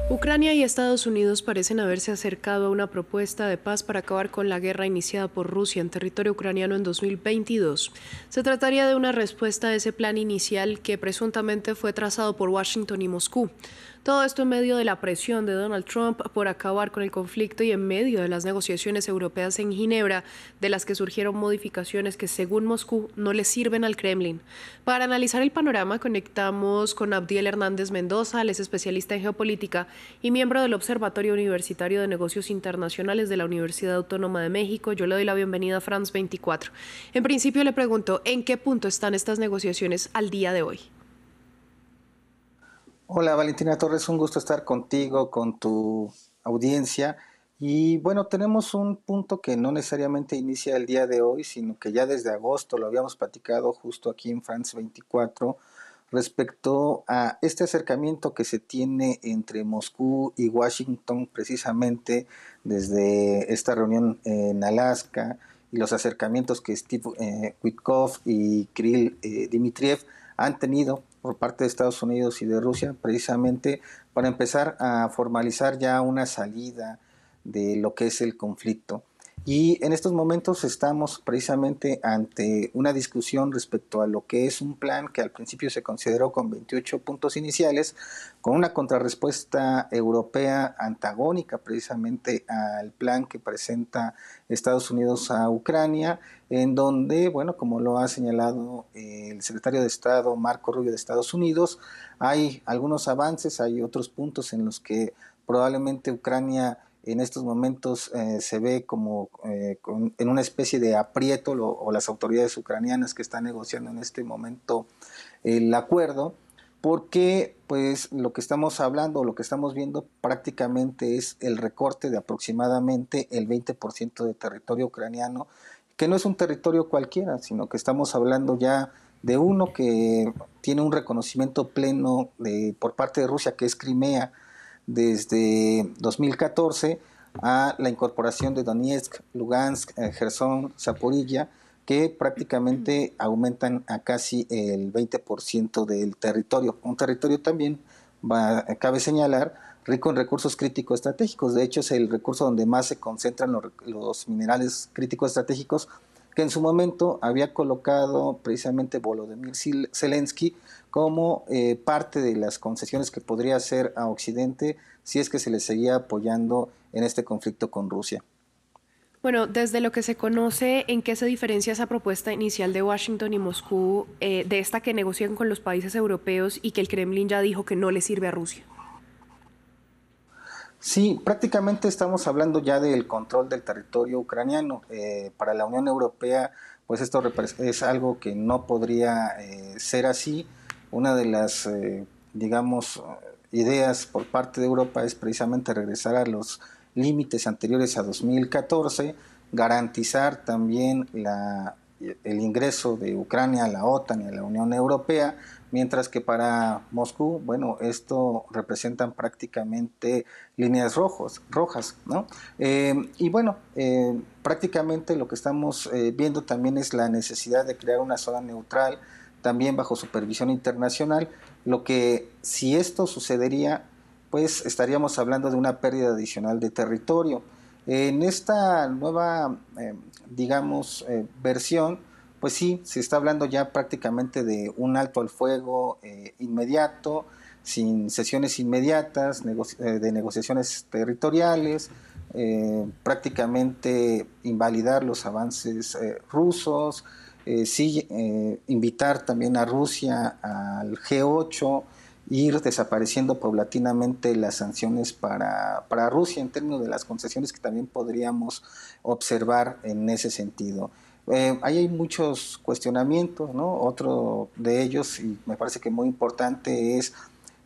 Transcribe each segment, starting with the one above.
Ucrania y Estados Unidos parecen haberse acercado a una propuesta de paz para acabar con la guerra iniciada por Rusia en territorio ucraniano en 2022. Se trataría de una respuesta a ese plan inicial que presuntamente fue trazado por Washington y Moscú. Todo esto en medio de la presión de Donald Trump por acabar con el conflicto y en medio de las negociaciones europeas en Ginebra, de las que surgieron modificaciones que, según Moscú, no le sirven al Kremlin. Para analizar el panorama, conectamos con Abdiel Hernández Mendoza, él es especialista en geopolítica y miembro del Observatorio Universitario de Negocios Internacionales de la Universidad Autónoma de México. Yo le doy la bienvenida a France 24. En principio le pregunto, ¿en qué punto están estas negociaciones al día de hoy? Hola Valentina Torres, un gusto estar contigo, con tu audiencia. Y bueno, tenemos un punto que no necesariamente inicia el día de hoy, sino que ya desde agosto lo habíamos platicado justo aquí en France 24 respecto a este acercamiento que se tiene entre Moscú y Washington precisamente desde esta reunión en Alaska y los acercamientos que Steve Witkoff y Kirill Dmitriev han tenido por parte de Estados Unidos y de Rusia, precisamente para empezar a formalizar ya una salida de lo que es el conflicto. Y en estos momentos estamos precisamente ante una discusión respecto a lo que es un plan que al principio se consideró con 28 puntos iniciales, con una contrarrespuesta europea antagónica precisamente al plan que presenta Estados Unidos a Ucrania, en donde, bueno, como lo ha señalado el secretario de Estado Marco Rubio de Estados Unidos, hay algunos avances, hay otros puntos en los que probablemente Ucrania en estos momentos se ve como en una especie de aprieto o las autoridades ucranianas que están negociando en este momento el acuerdo, porque pues lo que estamos hablando, lo que estamos viendo prácticamente es el recorte de aproximadamente el 20% de territorio ucraniano, que no es un territorio cualquiera, sino que estamos hablando ya de uno que tiene un reconocimiento pleno por parte de Rusia, que es Crimea, desde 2014 a la incorporación de Donetsk, Lugansk, Gerson, Zaporilla, que prácticamente aumentan a casi el 20% del territorio. Un territorio también, cabe señalar, rico en recursos críticos estratégicos. De hecho, es el recurso donde más se concentran los minerales críticos estratégicos, que en su momento había colocado precisamente Volodymyr Zelensky como parte de las concesiones que podría hacer a Occidente si es que se le seguía apoyando en este conflicto con Rusia. Bueno, desde lo que se conoce, ¿en qué se diferencia esa propuesta inicial de Washington y Moscú de esta que negocian con los países europeos y que el Kremlin ya dijo que no le sirve a Rusia? Sí, prácticamente estamos hablando ya del control del territorio ucraniano. Para la Unión Europea, pues esto es algo que no podría ser así. Una de las, digamos, ideas por parte de Europa es precisamente regresar a los límites anteriores a 2014, garantizar también el ingreso de Ucrania a la OTAN y a la Unión Europea, mientras que para Moscú, bueno, esto representan prácticamente líneas rojas, ¿no? Y bueno, prácticamente lo que estamos viendo también es la necesidad de crear una zona neutral, también bajo supervisión internacional, lo que si esto sucedería, pues estaríamos hablando de una pérdida adicional de territorio. En esta nueva, digamos, versión, pues sí, se está hablando ya prácticamente de un alto al fuego inmediato, sin sesiones inmediatas, de negociaciones territoriales, prácticamente invalidar los avances rusos, sí invitar también a Rusia al G8, ir desapareciendo paulatinamente las sanciones para Rusia en términos de las concesiones que también podríamos observar en ese sentido. Ahí hay muchos cuestionamientos, ¿no? Otro de ellos, y me parece que muy importante, es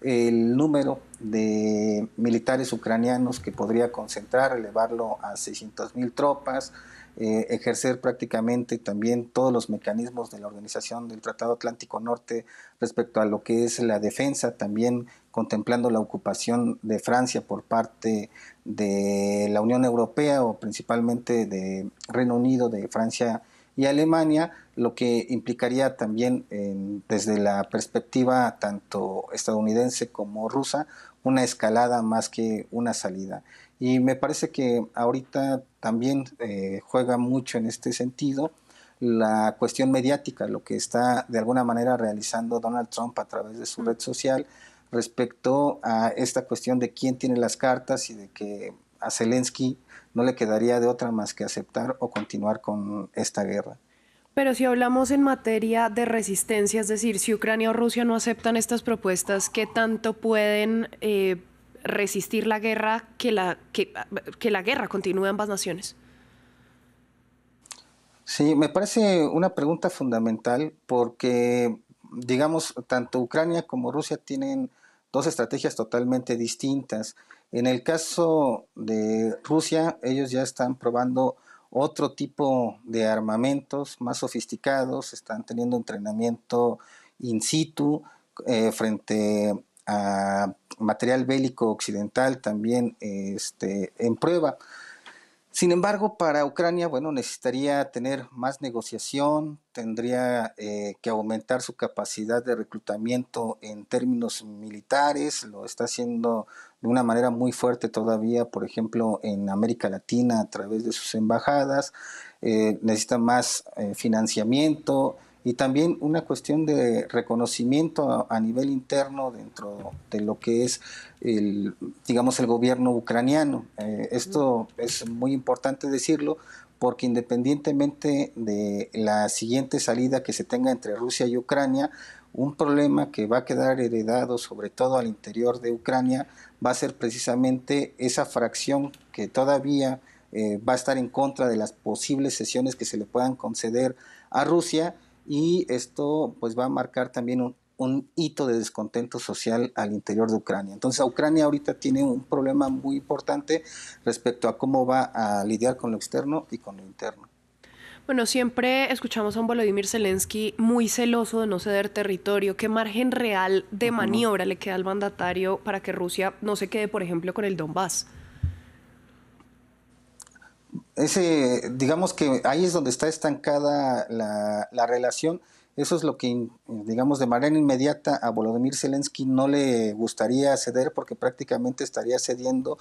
el número de militares ucranianos que podría concentrar, elevarlo a 600,000 tropas, ejercer prácticamente también todos los mecanismos de la Organización del Tratado Atlántico Norte respecto a lo que es la defensa, también contemplando la ocupación de Francia por parte de la Unión Europea o principalmente de Reino Unido, de Francia y Alemania, lo que implicaría también desde la perspectiva tanto estadounidense como rusa una escalada más que una salida. Y me parece que ahorita también juega mucho en este sentido la cuestión mediática, lo que está de alguna manera realizando Donald Trump a través de su red social respecto a esta cuestión de quién tiene las cartas y de que a Zelensky no le quedaría de otra más que aceptar o continuar con esta guerra. Pero si hablamos en materia de resistencia, es decir, si Ucrania o Rusia no aceptan estas propuestas, ¿qué tanto pueden resistir la guerra que la guerra continúe en ambas naciones? Sí, me parece una pregunta fundamental porque, digamos, tanto Ucrania como Rusia tienen dos estrategias totalmente distintas. En el caso de Rusia, ellos ya están probando otro tipo de armamentos más sofisticados, están teniendo entrenamiento in situ frente a material bélico occidental también en prueba. Sin embargo, para Ucrania, bueno, necesitaría tener más negociación, tendría que aumentar su capacidad de reclutamiento en términos militares, lo está haciendo de una manera muy fuerte todavía, por ejemplo, en América Latina a través de sus embajadas, necesita más financiamiento y también una cuestión de reconocimiento a nivel interno dentro de lo que es digamos, el gobierno ucraniano. Esto es muy importante decirlo porque independientemente de la siguiente salida que se tenga entre Rusia y Ucrania, un problema que va a quedar heredado sobre todo al interior de Ucrania va a ser precisamente esa fracción que todavía va a estar en contra de las posibles cesiones que se le puedan conceder a Rusia, y esto pues va a marcar también un hito de descontento social al interior de Ucrania. Entonces, Ucrania ahorita tiene un problema muy importante respecto a cómo va a lidiar con lo externo y con lo interno. Bueno, siempre escuchamos a un Volodymyr Zelensky muy celoso de no ceder territorio. ¿Qué margen real de Uh-huh. maniobra le queda al mandatario para que Rusia no se quede, por ejemplo, con el Donbass? Digamos que ahí es donde está estancada la relación. Eso es lo que, digamos, de manera inmediata a Volodymyr Zelensky no le gustaría ceder porque prácticamente estaría cediendo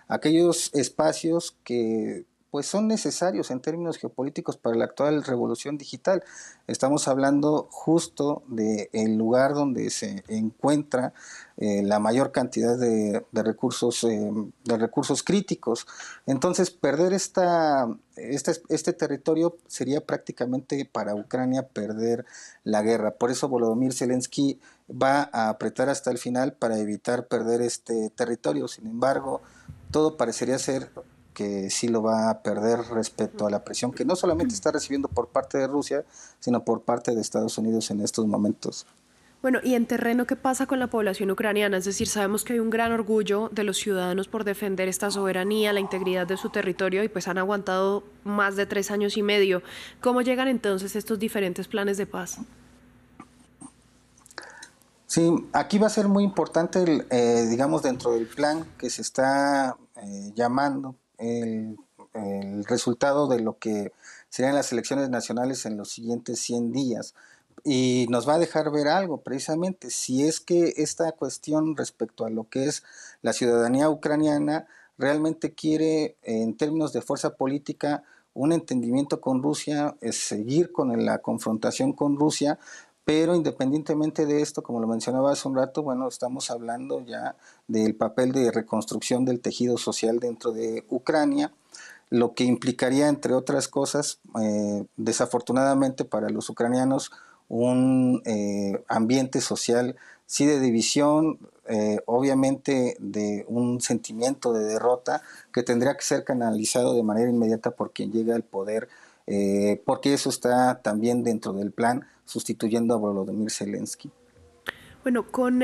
aquellos espacios que pues son necesarios en términos geopolíticos para la actual revolución digital. Estamos hablando justo del lugar donde se encuentra la mayor cantidad de recursos críticos. Entonces, perder este territorio sería prácticamente para Ucrania perder la guerra. Por eso Volodymyr Zelensky va a apretar hasta el final para evitar perder este territorio. Sin embargo, todo parecería ser que sí lo va a perder respecto a la presión que no solamente está recibiendo por parte de Rusia, sino por parte de Estados Unidos en estos momentos. Bueno, y en terreno, ¿qué pasa con la población ucraniana? Es decir, sabemos que hay un gran orgullo de los ciudadanos por defender esta soberanía, la integridad de su territorio, y pues han aguantado más de 3 años y medio. ¿Cómo llegan entonces estos diferentes planes de paz? Sí, aquí va a ser muy importante, digamos, dentro del plan que se está llamando el resultado de lo que serían las elecciones nacionales en los siguientes 100 días. Y nos va a dejar ver algo, precisamente, si es que esta cuestión respecto a lo que es la ciudadanía ucraniana realmente quiere, en términos de fuerza política, un entendimiento con Rusia, es seguir con la confrontación con Rusia, pero independientemente de esto, como lo mencionaba hace un rato, bueno, estamos hablando ya del papel de reconstrucción del tejido social dentro de Ucrania, lo que implicaría, entre otras cosas, desafortunadamente para los ucranianos, un ambiente social sí de división, obviamente de un sentimiento de derrota que tendría que ser canalizado de manera inmediata por quien llega al poder, porque eso está también dentro del plan, sustituyendo a Volodymyr Zelensky. Bueno, con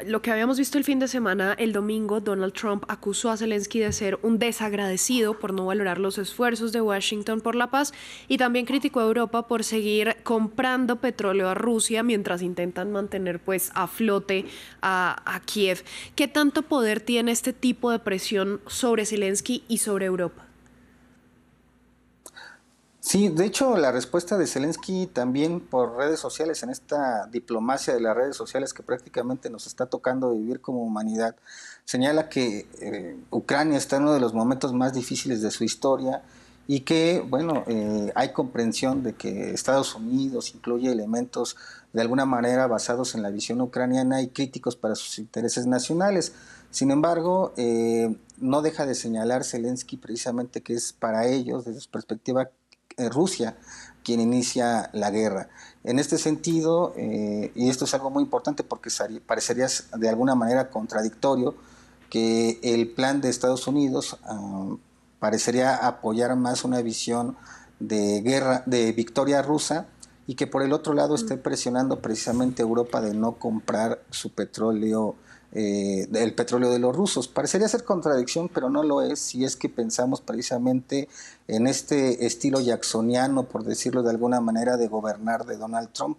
lo que habíamos visto el fin de semana, el domingo, Donald Trump acusó a Zelensky de ser un desagradecido por no valorar los esfuerzos de Washington por la paz, y también criticó a Europa por seguir comprando petróleo a Rusia mientras intentan mantener pues a flote a Kiev. ¿Qué tanto poder tiene este tipo de presión sobre Zelensky y sobre Europa? Sí, de hecho, la respuesta de Zelensky también por redes sociales, en esta diplomacia de las redes sociales que prácticamente nos está tocando vivir como humanidad, señala que Ucrania está en uno de los momentos más difíciles de su historia y que, bueno, hay comprensión de que Estados Unidos incluye elementos de alguna manera basados en la visión ucraniana y críticos para sus intereses nacionales. Sin embargo, no deja de señalar Zelensky precisamente que es para ellos, desde su perspectiva, Rusia quien inicia la guerra. En este sentido, y esto es algo muy importante porque parecería de alguna manera contradictorio, que el plan de Estados Unidos parecería apoyar más una visión de guerra, de victoria rusa, y que por el otro lado esté presionando precisamente a Europa de no comprar su petróleo, el petróleo de los rusos. Parecería ser contradicción, pero no lo es si es que pensamos precisamente en este estilo jacksoniano, por decirlo de alguna manera, de gobernar de Donald Trump.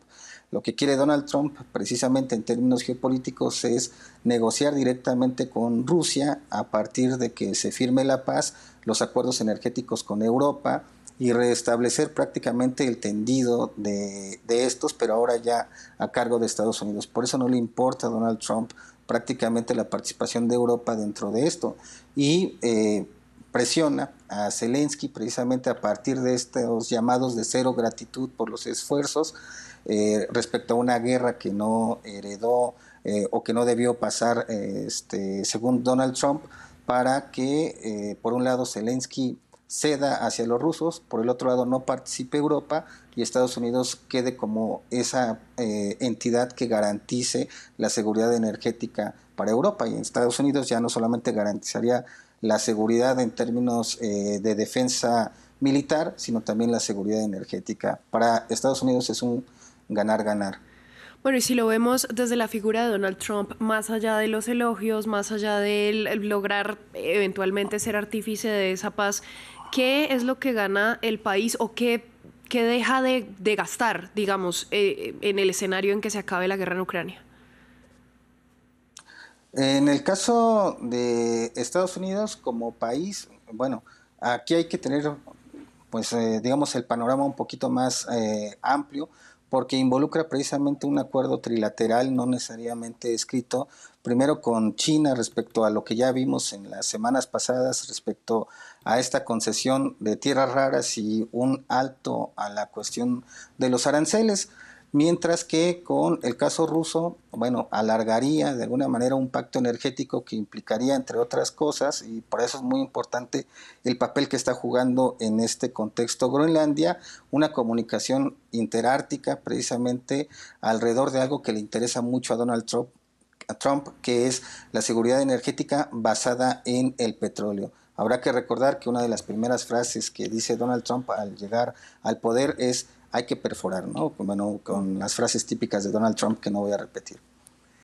Lo que quiere Donald Trump, precisamente en términos geopolíticos, es negociar directamente con Rusia a partir de que se firme la paz, los acuerdos energéticos con Europa y restablecer prácticamente el tendido de estos, pero ahora ya a cargo de Estados Unidos. Por eso no le importa a Donald Trump prácticamente la participación de Europa dentro de esto. Y presiona a Zelensky precisamente a partir de estos llamados de cero gratitud por los esfuerzos respecto a una guerra que no heredó o que no debió pasar, según Donald Trump, para que, por un lado, Zelensky ceda hacia los rusos, por el otro lado no participe Europa y Estados Unidos quede como esa entidad que garantice la seguridad energética para Europa. Y en Estados Unidos ya no solamente garantizaría la seguridad en términos de defensa militar, sino también la seguridad energética. Para Estados Unidos es un ganar-ganar. Bueno, y si lo vemos desde la figura de Donald Trump, más allá de los elogios, más allá de él lograr eventualmente ser artífice de esa paz, ¿qué es lo que gana el país o qué deja de gastar, digamos, en el escenario en que se acabe la guerra en Ucrania? En el caso de Estados Unidos como país, bueno, aquí hay que tener, pues, digamos, el panorama un poquito más amplio, porque involucra precisamente un acuerdo trilateral, no necesariamente escrito, primero con China respecto a lo que ya vimos en las semanas pasadas, respecto a esta concesión de tierras raras y un alto a la cuestión de los aranceles. Mientras que con el caso ruso, bueno, alargaría de alguna manera un pacto energético que implicaría, entre otras cosas, y por eso es muy importante el papel que está jugando en este contexto Groenlandia, una comunicación interártica precisamente alrededor de algo que le interesa mucho a Donald Trump, que es la seguridad energética basada en el petróleo. Habrá que recordar que una de las primeras frases que dice Donald Trump al llegar al poder es hay que perforar, ¿no? Bueno, con las frases típicas de Donald Trump que no voy a repetir.